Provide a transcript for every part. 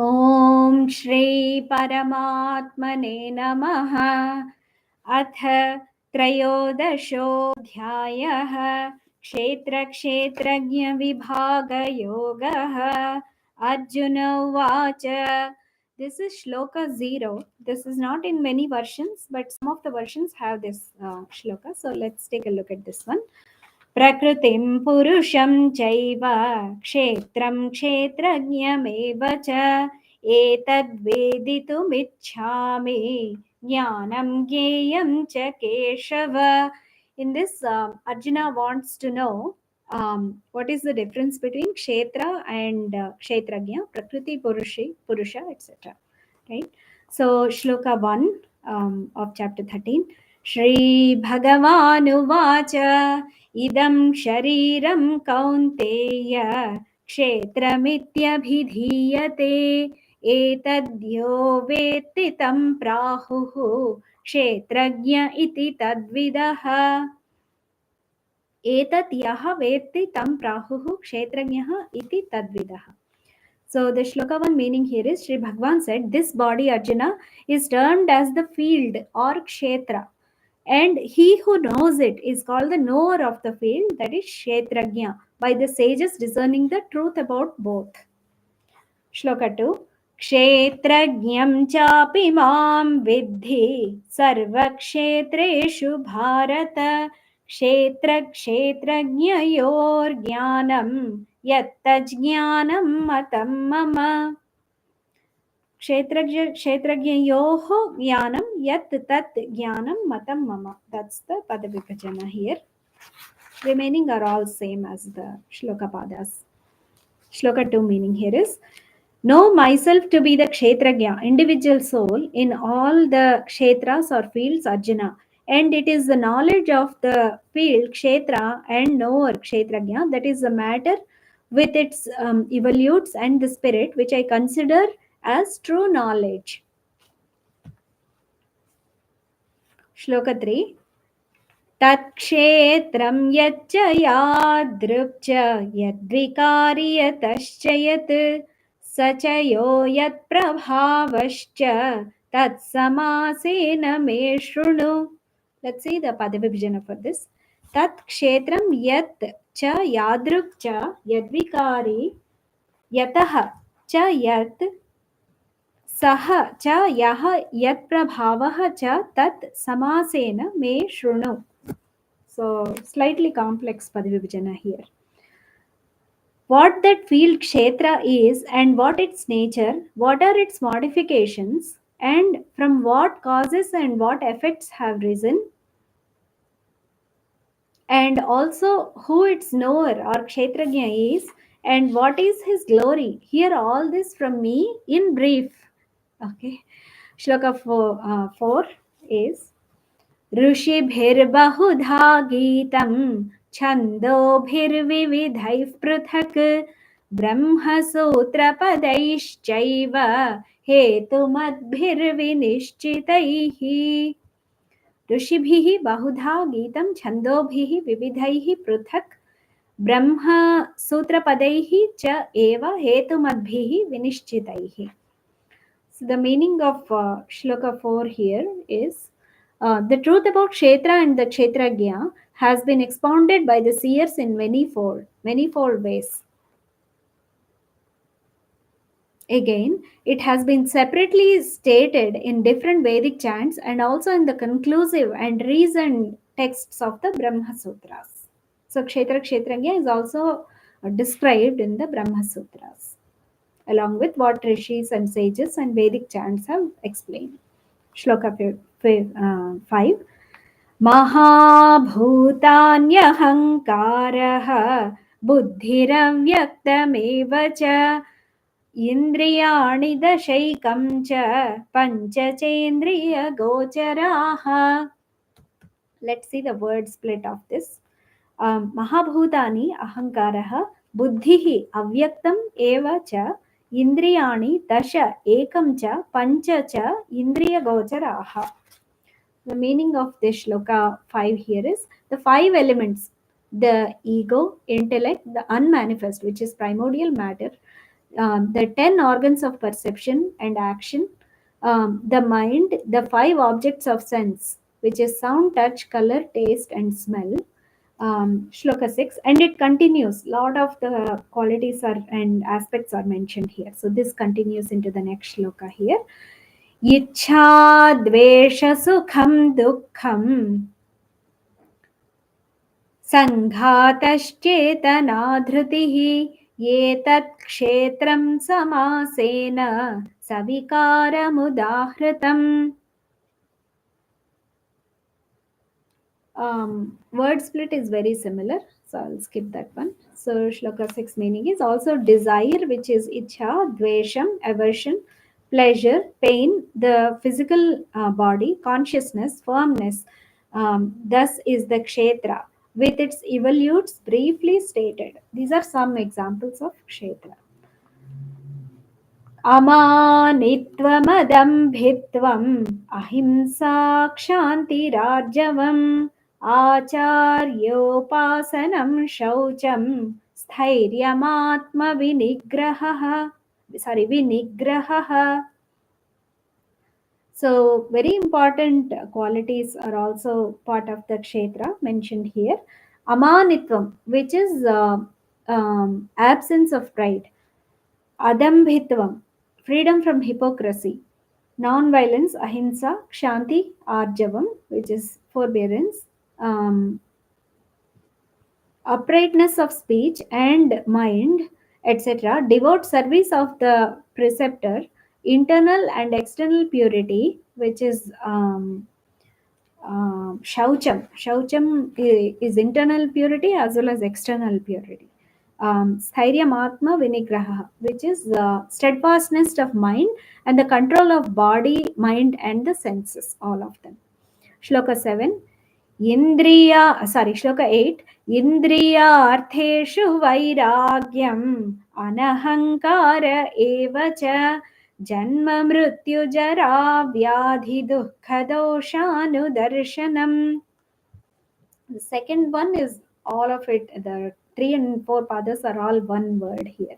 ॐ श्री परमात्मने नमः। अथ त्रयोदशोऽध्यायः क्षेत्रक्षेत्रज्ञविभागयोगः। अर्जुन उवाच. This is shloka 0. This is not in many versions, but some of the versions have this shloka. So let's take a look at this one. प्रकृतिं पुरुषं चैव क्षेत्रं क्षेत्रज्ञमेव च एतद्वेदितुमिच्छामि ज्ञानं ज्ञेयं च Keshava. In this, Arjuna wants to know what is the difference between kshetra and kshetrajna, prakriti, purusha, etc. Right? So, shloka 1 of chapter 13. Shri Bhagawanuvacha. इदं शरीरं कौन्तेय क्षेत्रमित्यभिधीयते एतद्यो वेत्ति तं प्राहुः क्षेत्रज्ञ इति तद्विदः. एतत् यः वेत्ति तं प्राहुः क्षेत्रज्ञः इति तद्विदः. So the shloka 1 meaning here is Sri Bhagavan said this body Arjuna is termed as the field or kshetra. And he who knows it is called the knower of the field, that is Kshetrajna, by the sages discerning the truth about both. Shloka 2. Kshetrajnam chapi mam vidhi sarvakshetreshu bharata kshetra kshetrajnayor jnanam yattajnanam matam mama. क्षेत्रज्ञयोः ज्ञानं यत् तत् ज्ञानं मतं मम. That's the padavibhajana here. Remaining are all same as the shloka padas. Shloka 2 meaning here is know myself to be the kshetrajna, individual soul in all the kshetras or fields Arjuna. And it is the knowledge of the field kshetra and knower kshetrajna, that is the matter with its evolutes and the spirit, which I consider as true knowledge. Shloka 3. तत्क्षेत्रं यच्च यादृक् च यद्विकारि यतश्च यत् स च यो यत्प्रभावश्च तत्समासेन मे शृणु. Let's see the padavibhajana for this. Tat kshetram yat cha yadruk cha yadvikari yatah cha yat सह च यः यत्प्रभावः च तत् समासेन मे शृणु. So slightly complex padavibhajana here. What that field kshetra is and what its nature, what are its modifications, and from what causes and what effects have risen, and also who its knower or kshetrajna is and what is his glory. Hear all this from me in brief. Okay. Shloka 4 is ऋषिभिर्बहुधा गीतं छन्दोभिर्विविधैः पृथक् ब्रह्मसूत्रपदैश्चैव हेतुमद्भिर्विनिश्चितैः. ऋषिभिः बहुधा गीतं छन्दोभिः विविधैः पृथक् ब्रह्मसूत्रपदैः च एव हेतुमद्भिः विनिश्चितैः. So the meaning of shloka 4 here is the truth about kshetra and the kshetrajna has been expounded by the seers in manifold ways. Again, it has been separately stated in different Vedic chants and also in the conclusive and reasoned texts of the Brahma Sutras. So kshetra kshetrajna is also described in the Brahma Sutras, along with what rishis and sages and Vedic chants have explained. Shloka 5. महाभूतान्यहङ्कारः बुद्धिरव्यक्तमेव च इन्द्रियाणि दशैकं च पञ्चचेन्द्रियगोचराः. Let's see the word split of this. महाभूतानि अहङ्कारः बुद्धिः अव्यक्तम् एव च इन्द्रियाणि दश एकं च पञ्च च इन्द्रियगोचराः. The meaning of this shloka 5 here is the 5 elements: the ego, intellect, the unmanifest, which is primordial matter, the 10 organs of perception and action, the mind, the 5 objects of sense, which is sound, touch, color, taste, and smell. Shloka 6, and it continues. Lot of the qualities are and aspects are mentioned here. So this continues into the next shloka here. Ichha dvesha sukham dukkham सङ्घातश्चेतना धृतिः एतत् क्षेत्रं समासेन सविकारमुदाहृतम्. Word split is very similar, so I'll skip that one. So shloka 6 meaning is also desire, which is ichha, dvesham, aversion, pleasure, pain, the physical body, consciousness, firmness. Thus is the kshetra with its evolutes briefly stated. These are some examples of kshetra. अमानित्वमदम्भित्वम् अहिंसा क्षान्तिरार्जवम् आचार्योपासनं शौचं स्थैर्यमात्मविनिग्रहः विनिग्रहः. So very important qualities are also part of the kshetra mentioned here. Amanitvam, which is absence of pride. Adambhitvam, freedom from hypocrisy. Non-violence, ahimsa, kshanti, arjavam, which is forbearance. Uprightness of speech and mind, etc. Devout service of the preceptor. Internal and external purity, which is shaucham. Shaucham is internal purity as well as external purity. Sthairyam vinigraha, which is steadfastness of mind and the control of body, mind, and the senses, all of them. Shloka 7. Shloka 8. Indriyartheshu vairagyam anahankara evacha janma mrityu jara vyadhi dukkha doshanudarshanam. The second one is all of it. The 3 and 4 padas are all one word here.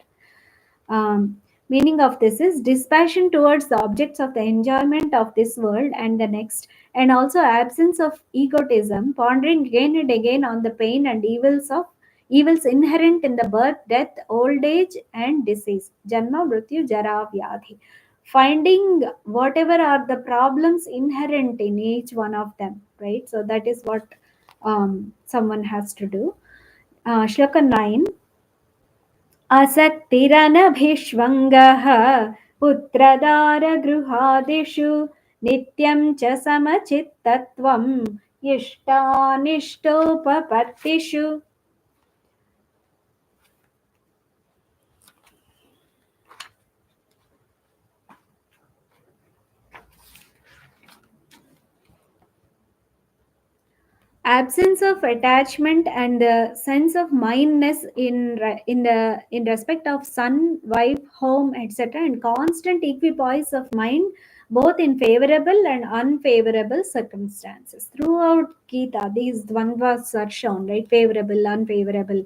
Meaning of this is dispassion towards the objects of the enjoyment of this world and the next, and also absence of egotism, pondering again and again on the pain and evils inherent in the birth, death, old age, and disease. Janma, mrityu, jara, vyadhi. Finding whatever are the problems inherent in each one of them, right? So that is what someone has to do. Shloka 9. असक्तिरनभिष्वङ्गः पुत्रदारगृहादिषु नित्यं च समचित्तत्वम् इष्टानिष्टोपपत्तिषु. Absence of attachment and the sense of mindness in respect of son, wife, home, etc., and constant equipoise of mind both in favorable and unfavorable circumstances. Throughout Gita, these dvandvas are shown, right? Favorable, unfavorable,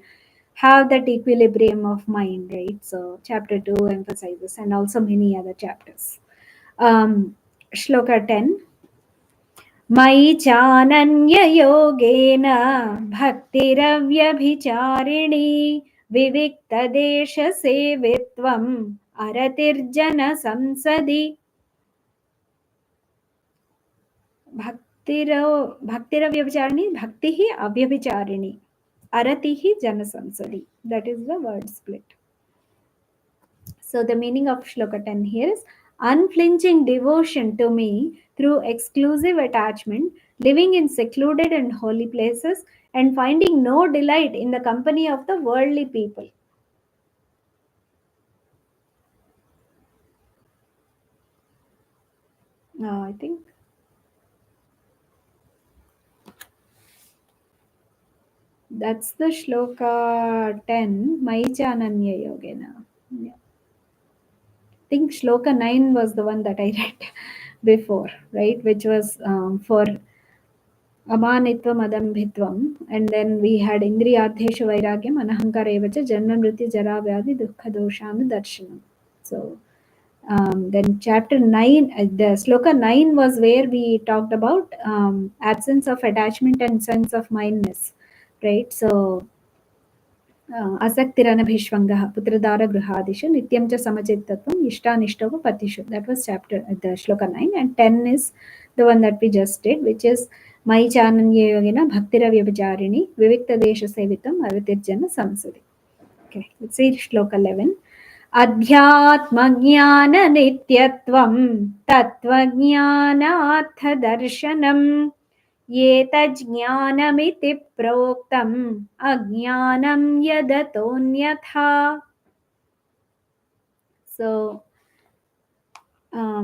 have that equilibrium of mind, right? So chapter 2 emphasizes, and also many other chapters. Shloka 10. मयि चानन्ययोगेन भक्तिरव्यभिचारिणी विविक्तदेशसेवित्वम् अरतिर्जनसंसदि. भक्तिरव्यभिचारिणी, भक्तिः अव्यभिचारिणी, aratihi janasansadi. That is the word split. So the meaning of shloka 10 here is unflinching devotion to me through exclusive attachment, living in secluded and holy places, and finding no delight in the company of the worldly people. I think that's the shloka 10, Maichananya Yogena. Yeah. I think shloka 9 was the one that I read before, right? Which was for Amanitvam adambhitvam, and then we had Indriyartheshu vairagyam anahankara evacha janma mrityu jara vyadhi dukkha doshanu darshanam. So then chapter 9, the sloka 9 was where we talked about absence of attachment and sense of mindness, right? So asaktiranabhishvangah putradara grihadishu nityam cha samachittatvam ishtanishtopa patishu. That was chapter the shloka 9, and 10 is the one that we just did, which is mai chananya yogina bhaktiravyabhacharini vivikta desha sevitam avitirjana samsudi. Okay, let's see shloka 11. अध्यात्मज्ञाननित्यत्वं तत्त्वज्ञानार्थदर्शनम् एतज्ज्ञानमिति प्रोक्तम् अज्ञानं यदतोऽन्यथा. So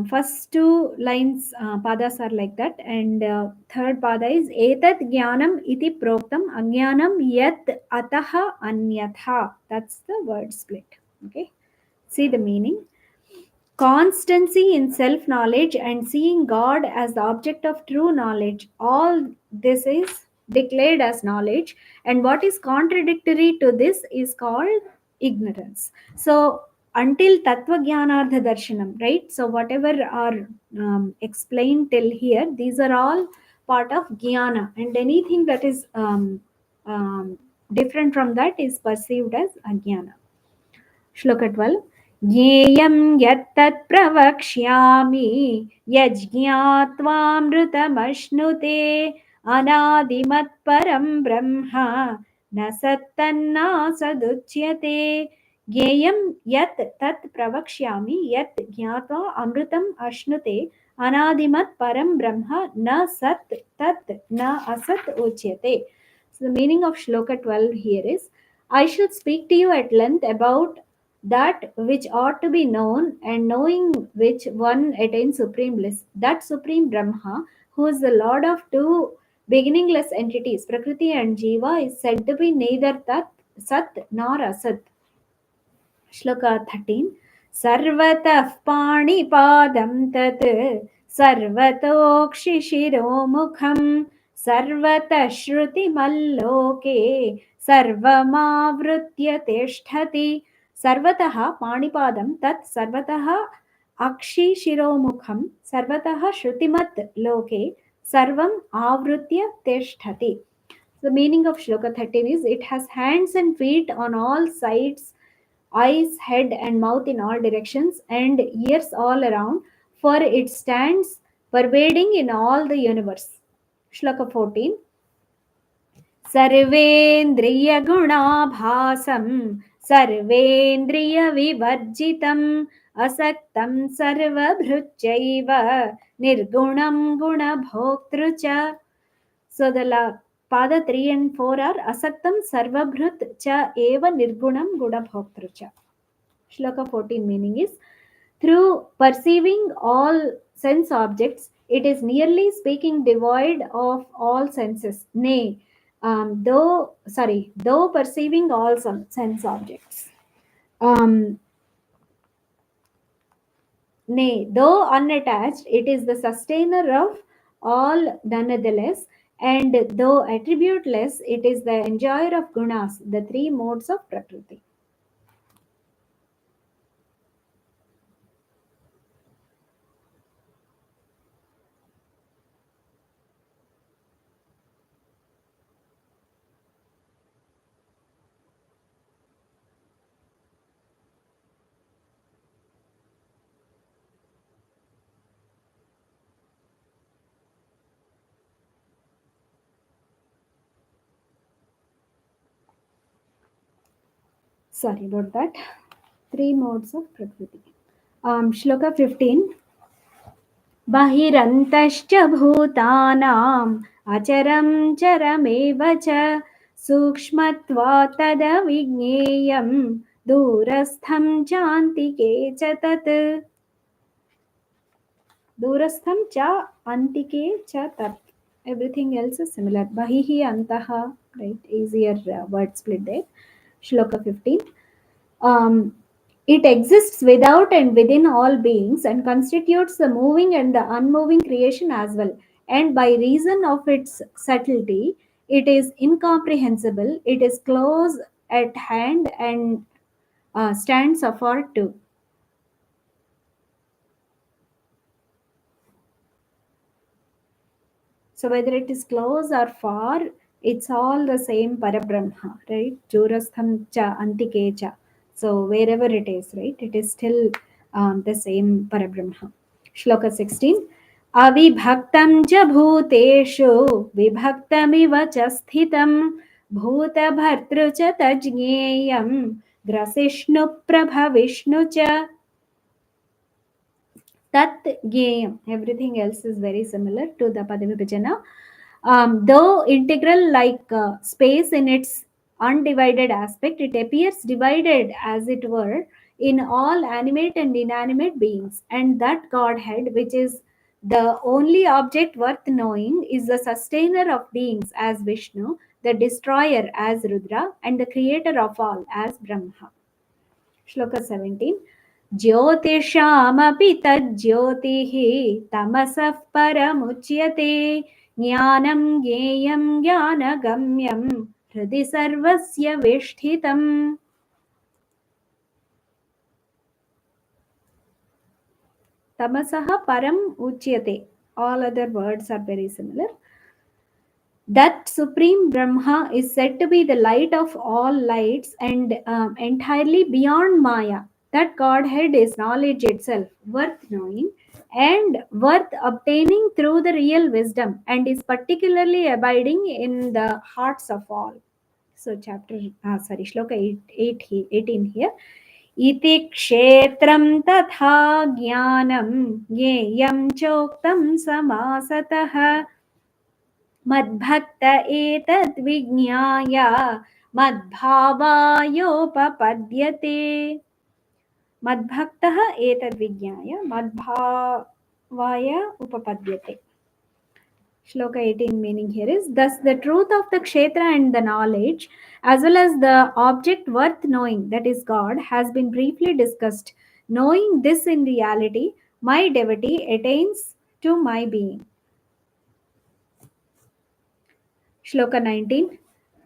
first two lines padas are like that, and third pada is etat jnanam iti proktam ajnanam yat ataha anyatha. That's the word split. Okay, see the meaning. Constancy in self knowledge and seeing God as the object of true knowledge, all this is declared as knowledge, and what is contradictory to this is called ignorance. So until tattva jnanardha darshanam, right? So whatever are explained till here, these are all part of jnana, and anything that is different from that is perceived as ajnana. Shloka 12. ज्ञेयं यत्तत् प्रवक्ष्यामि यज्ञात्वामृतमश्नुते अनादिमत्परं ब्रह्म न सत्तन्नासदुच्यते. ज्ञेयं यत् तत् प्रवक्ष्यामि यत् ज्ञात्वा अमृतम् अश्नुते अनादिमत् परं ब्रह्म न सत् तत् न असत् उच्यते. So the meaning of shloka 12 here is, I shall speak to you at length about that which ought to be known, and knowing which one attains supreme bliss. That supreme Brahma, who is the Lord of two beginningless entities, Prakriti and Jiva, is said to be neither Tat, Sat nor Asat. Shloka 13. Sarvatah panipadam tat sarvatokshishiro sarvatah shruti malloke sarvamavritya testhati. Sarvatah panipadam tat sarvatah akshishiro sarvatah shrutimat loke sarvam avritya testhati. The meaning of shloka 13 is, it has hands and feet on all sides, eyes, head, and mouth in all directions, and ears all around, for it stands pervading in all the universe. Shloka 14. सर्वेन्द्रियगुणाभासं सर्वेन्द्रियविवर्जितम् असक्तं सर्वभृच्चैव निर्गुणं गुणभोक्तृ च. So the pada 3 and 4 are asaktam sarvabhrut cha eva nirgunam gudabhoktru cha. Shloka 14 meaning is, through perceiving all sense objects, it is nearly speaking devoid of all senses. Nay, though perceiving all sense objects. Nay, though unattached, it is the sustainer of all nonetheless, and though attributeless, it is the enjoyer of gunas, the three modes of Prakriti. Sorry about that. Three modes of Prakriti. Shloka 15. बहिरन्तश्च भूतानाम् अचरं चरमेव च सूक्ष्मत्वात् तदविज्ञेयं दूरस्थं चान्तिके च तत्. दूरस्थं च antike च tat. Everything else is similar. Bahihi antaha, right? Easier word split there. Shloka 15. It exists without and within all beings and constitutes the moving and the unmoving creation as well. And by reason of its subtlety, it is incomprehensible. It is close at hand and stands afar too. So whether it is close or far, it's all the same Parabrahma, right? Jurastham cha antike cha. So wherever it is, right, it is still the same Parabrahma. Shloka 16. Avibhaktam cha bhuteshu vibhaktamiva cha sthitam bhutabhartru cha tajñeyam grasishnu prabha vishnu cha tat gyeyam. Everything else is very similar to the Padavibhajana. Though integral like space in its undivided aspect, it appears divided as it were in all animate and inanimate beings. And that Godhead, which is the only object worth knowing, is the sustainer of beings as Vishnu, the destroyer as Rudra, and the creator of all as Brahma. Shloka 17. ज्योतिषामपि तज्ज्योतिः तमसः परमुच्यते ज्ञानं ज्ञेयं ज्ञानगम्यं हृदि सर्वस्य विष्ठितम्. Tamasah param uchyate. All other words are very similar. That supreme Brahma is said to be the light of all lights and entirely beyond Maya. That Godhead is knowledge itself, worth knowing and worth obtaining through the real wisdom, and is particularly abiding in the hearts of all. So, Shloka 18 here. इति क्षेत्रं तथा ज्ञानं ज्ञेयं चोक्तं समासतः मद्भक्त एतद्विज्ञाय मद्भावायोपपद्यते. मद्भक्तः एतद्विज्ञाय मद्भावाय उपपद्यते. Shloka 18 meaning here is, thus the truth of the kshetra and the knowledge as well as the object worth knowing, that is God, has been briefly discussed. Knowing this in reality, my devotee attains to my being. Shloka 19.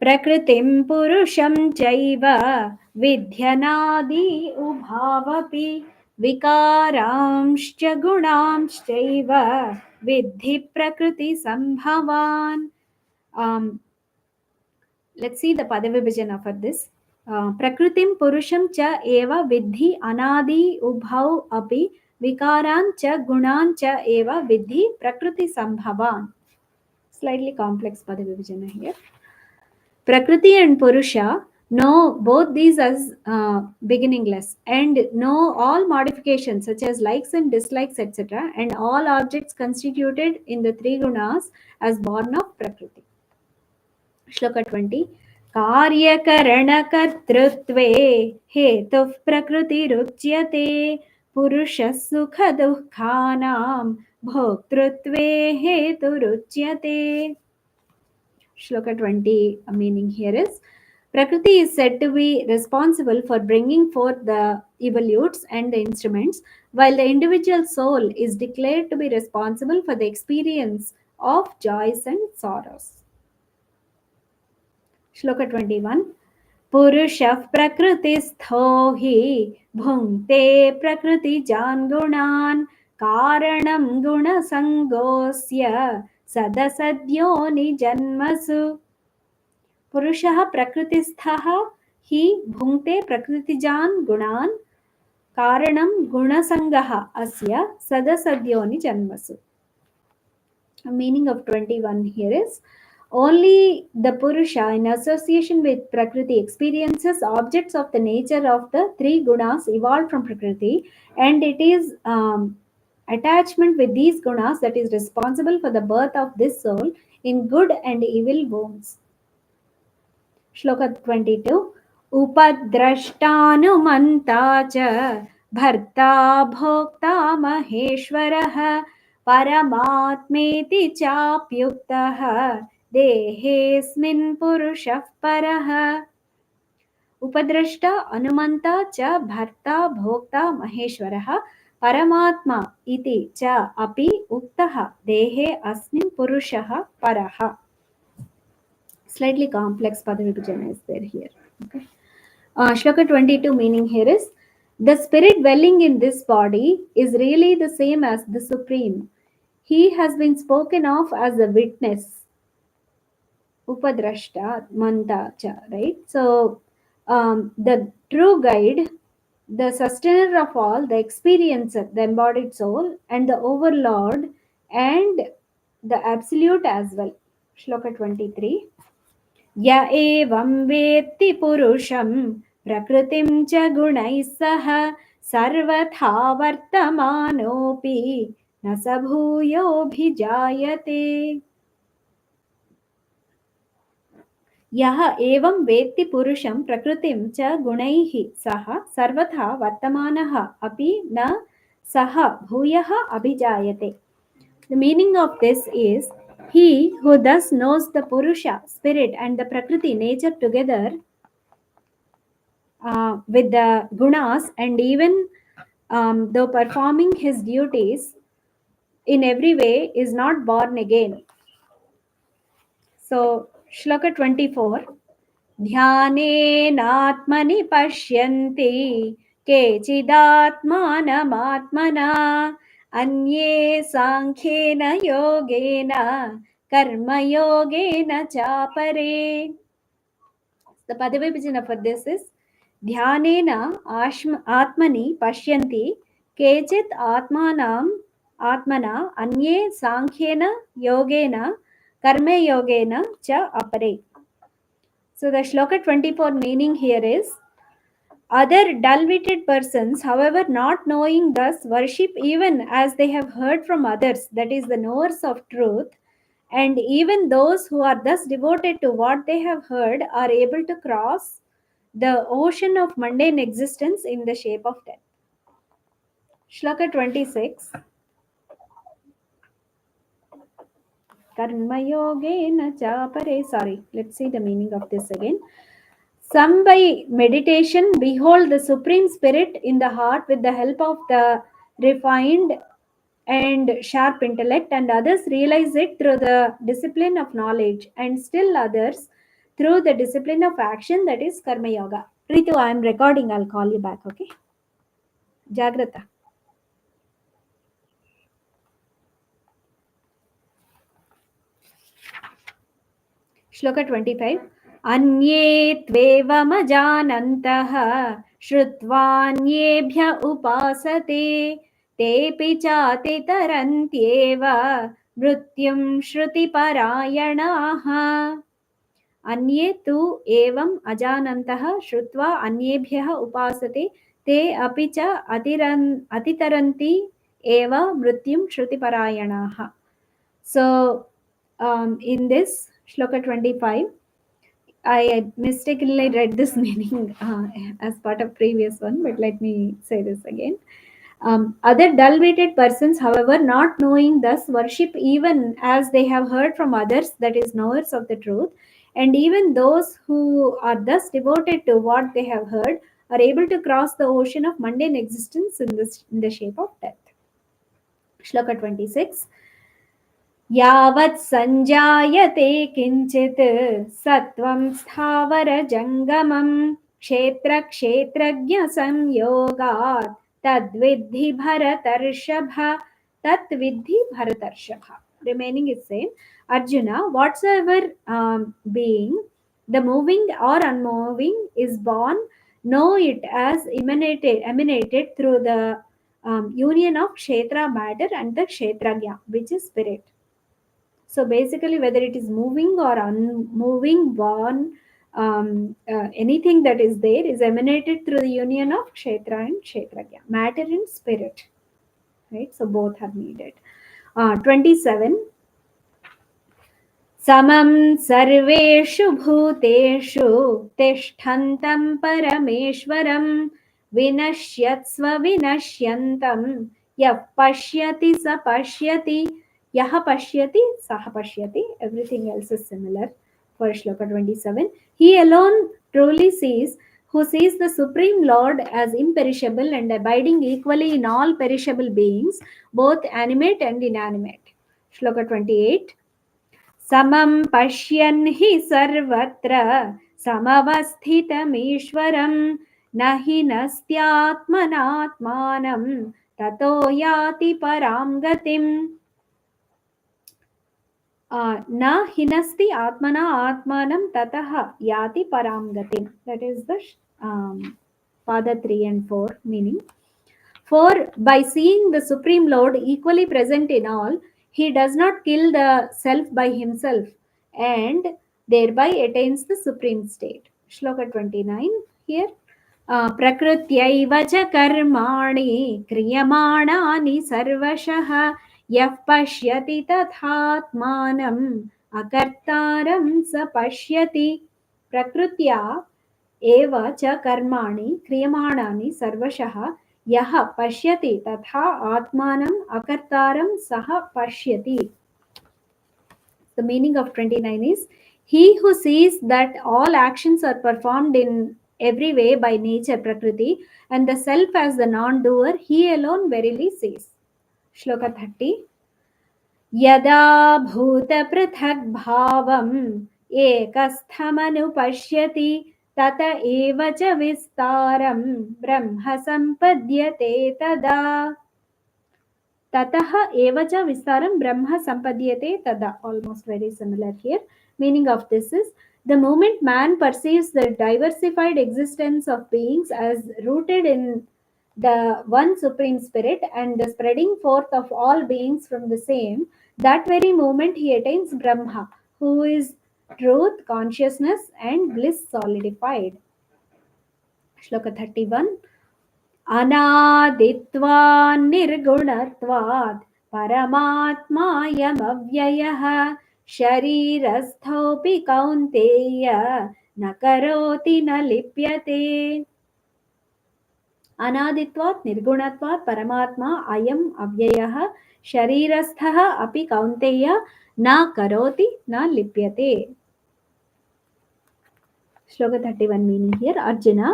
Prakritim purusham chaiva vidhyanadi ubhavapi vikaramscha gunamschaiva vidhi prakriti sambhavan. Let's see the Padavibhajana for this. Prakritim purusham cha eva vidhi anadi ubhav api vikaran cha gunan cha eva vidhi prakriti sambhavan. Slightly complex Padavibhajana here. Prakriti and Purusha know both these as beginningless and know all modifications such as likes and dislikes, etc., and all objects constituted in the three gunas as born of Prakriti. Shloka 20. कार्यकरणकर्तृत्वे हेतुः प्रकृतिरुच्यते पुरुषः सुखदुःखानां भोक्तृत्वे हेतुरुच्यते. Shloka 20 meaning here is, Prakriti is said to be responsible for bringing forth the evolutes and the instruments, while the individual soul is declared to be responsible for the experience of joys and sorrows. Shloka 21. Purushah prakristho hi bhungte prakritijan gunan karanam guna sangosya sadasadyoni janmasu. Purushah prakristha hi bhungte prakritijan gunan karanam gunasangaha asya sadasadyoni janmasu. The meaning of 21 here is, only the Purusha in association with Prakriti experiences objects of the nature of the three gunas evolved from Prakriti, and it is attachment with these gunas that is responsible for the birth of this soul in good and evil wombs. Shloka 22. Upadrashtanumanta cha bharta bhokta maheshwarah परमात्मेति चाप्युक्तः देहेऽस्मिन् पुरुषः परः. उपद्रष्टा अनुमन्ता च भर्ता भोक्ता महेश्वरः परमात्मा इति च अपि उक्तः देहे अस्मिन् पुरुषः परः. Slightly complex Padavibhajana is there here. Okay. Shloka 22 meaning here is, the spirit dwelling in this body is really the same as the Supreme. He has been spoken of as a witness, Upadrashta, Manta cha, right? So, the true guide, the sustainer of all, the experiencer, the embodied soul, and the overlord, and the absolute as well. Shloka 23. य एवं वेत्ति पुरुषं प्रकृतिं च गुणैः सह सर्वथा वर्तमानोऽपि न स भूयोऽभिजायते. यः एवं वेत्ति पुरुषं प्रकृतिं च गुणैः सह सर्वथा वर्तमानः अपि न सः भूयः अभिजायते. The meaning of this is, he who thus knows the Purusha, spirit, and the Prakriti, nature together with the gunas, and even though performing his duties in every way, is not born again. So, Shloka 24. ध्यानेनात्मनि पश्यन्ति केचिदात्मानमात्मना अन्ये साङ्ख्येन योगेन कर्मयोगेन चापरे. The Padavibhajana for this is, Dhyanena Atmani Pashyanti Kechit Atmana Anye Sankhyena Yogena Karma Yogena Cha Apare. So the Shloka 24 meaning here is, other dull-witted persons, however, not knowing, thus worship even as they have heard from others, that is, the knowers of truth, and even those who are thus devoted to what they have heard are able to cross the ocean of mundane existence in the shape of death. Shloka 26. Karma yogena chapare. Sorry, let's see the meaning of this again. Some by meditation behold the Supreme Spirit in the heart with the help of the refined and sharp intellect, and others realize it through the discipline of knowledge, and still others through the discipline of action, that is Karma Yoga. Ritu, I am recording, I'll call you back, okay? Jagrata. Shloka 25. Anye tvevamajānantah shrutvānyebhya upāsate tepi chātitarantyeva mrityum shruti-parāyaṇāः. Anye tu evam ajanantah shrutva anyebhyah upasate te api cha atitaranti eva mrityum shruti-parāyaṇāः. So, in this Shloka 25, I mistakenly read this meaning as part of previous one, but let me say this again. Other dull-witted persons, however, not knowing, thus worship even as they have heard from others, that is, knowers of the truth, and even those who are thus devoted to what they have heard are able to cross the ocean of mundane existence in the shape of death. Shloka 26. यावत् सञ्जायते किञ्चित् सत्त्वं स्थावरजङ्गमं क्षेत्रक्षेत्रज्ञसंयोगात् तद्विद्धि भरतर्षभ. तद्विद्धि भरतर्षभ. Remaining is same. Arjuna, whatsoever being, the moving or unmoving, is born, know it as emanated through the union of kshetra matter and the kshetragya, which is spirit. So basically, whether it is moving or unmoving, born, anything that is there is emanated through the union of kshetra and kshetragya, matter and spirit. Right? So both are needed. 27. Samam sarveshu bhuteshu tishtantam parameshwaram vinashyatsva vinashyantam yah pashyati sa pashyati. Yaha pashyati, saha pashyati. Everything else is similar for Shloka 27. He alone truly sees, who sees the Supreme Lord as imperishable and abiding equally in all perishable beings, both animate and inanimate. Shloka 28. Samam pashyan hi sarvatra samavasthitamiswaram nahi nastyatmanatmanam tato yati param gatim. Na hinasti atmana atmanam tataha yati param gatim. That is the Pada 3 and 4 meaning. For by seeing the Supreme Lord equally present in all, he does not kill the self by himself and thereby attains the supreme state. Shloka 29 here. प्रकृत्यैव च कर्माणि क्रियमाणानि सर्वशः यः पश्यति तथात्मानम् अकर्तारं स पश्यति प्रकृत्या एव च कर्माणि क्रियमाणानि सर्वशः यः पश्यति तथा आत्मानम् अकर्तारं सः पश्यति. The meaning of 29 is, he who sees that all actions are performed in every way by nature, Prakriti, and the self as the non-doer, he alone verily sees. Shloka 30. Yada bhuta prathak bhavam ekasthamanupashyati tata eva cha vistaram brahma sampadyate tada. Tataha evacha vistaram brahma sampadyate tada. Almost very similar here. Meaning of this is, the moment man perceives the diversified existence of beings as rooted in the one supreme spirit and the spreading forth of all beings from the same, that very moment he attains Brahma, who is truth, consciousness, and bliss solidified. Shloka 31. अनादित्वान् निर्गुणत्वात् परमात्मायमव्ययः शरीरस्थोऽपि कौन्तेय न करोति न लिप्यते. अनादित्वात् निर्गुणत्वात् परमात्मा अयम् अव्ययः शरीरस्थः अपि कौन्तेय न करोति न लिप्यते. Shloka 31 meaning here. Arjuna,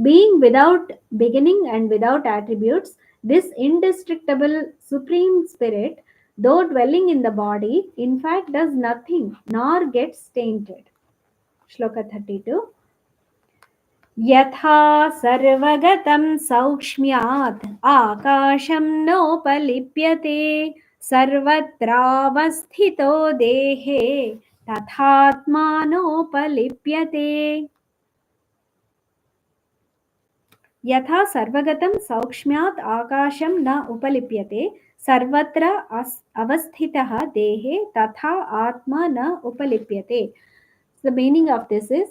being without beginning and without attributes, this indestructible supreme spirit, though dwelling in the body, in fact does nothing nor gets tainted. Shloka 32. यथा सर्वगतं सौक्ष्म्यात् आकाशं नोपलिप्यते सर्वत्रावस्थितो देहे तथात्मानोपलिप्यते. यथा सर्वगतं सौक्ष्म्यात् आकाशं न उपलिप्यते सर्वत्र अवस्थितः देहे तथा आत्मा न उपलिप्यते. The meaning of this is,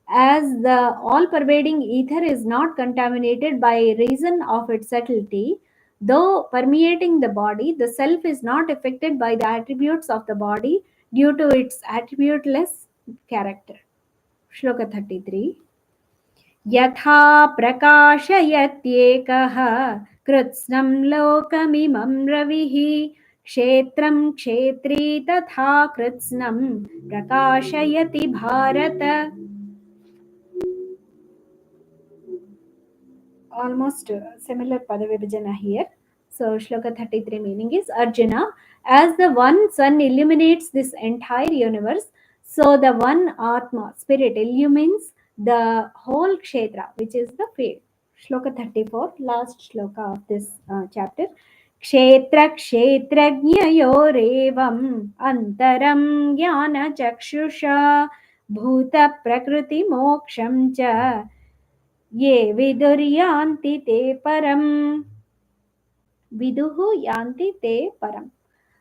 as the all-pervading ether is not contaminated by reason of its subtlety, though permeating the body, the self is not affected by the attributes of the body due to its attributeless character. Shloka 33. यथा प्रकाशयत्येकः कृत्स्नं लोकमिमं रविः क्षेत्रं क्षेत्री तथा कृत्स्नं प्रकाशयति Bharata. Almost similar padavibhajana here. So Shloka 33 meaning is, Arjuna, as the one sun illuminates this entire universe, so the one Atma, spirit, illumines the whole kshetra, which is the field. Shloka 34, last shloka of this chapter. Kshetra kshetrajnayorevam antaram jnana chakshusha bhuta prakriti moksham cha ये विदुर्यान्ति ते परम्. Viduhu yanti te param.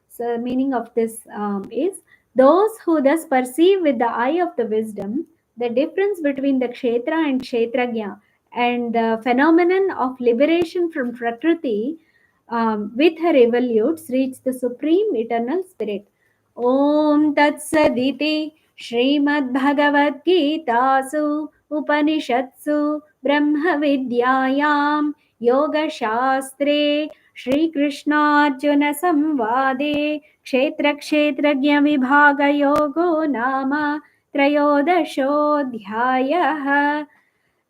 So meaning of this is, those who thus perceive with the eye of the wisdom the difference between the kshetra and kshetrajna and the phenomenon of liberation from prakriti with her evolutes reach the supreme eternal spirit. Om Tat Saditi Shrimad Bhagawadgita Upanishatsu Brahma Vidyayam Yoga Shastre Shri Krishnarjuna Samvade Kshetra Kshetrajna Vibhaga Yogo Nama Trayodashodhyayah.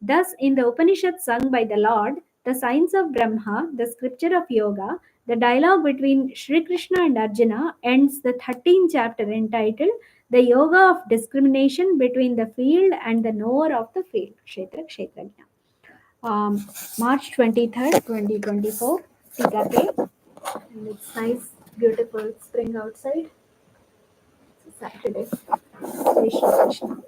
Thus, in the Upanishad sung by the Lord, the science of Brahma, the scripture of yoga, the dialogue between Shri Krishna and Arjuna ends the 13th chapter entitled The Yoga of Discrimination Between the Field and the Knower of the Field. Kshetra Kshetrajna. March 23rd, 2024. Tika Day. And it's nice, beautiful spring outside. Saturday. Jai Shri Krishna.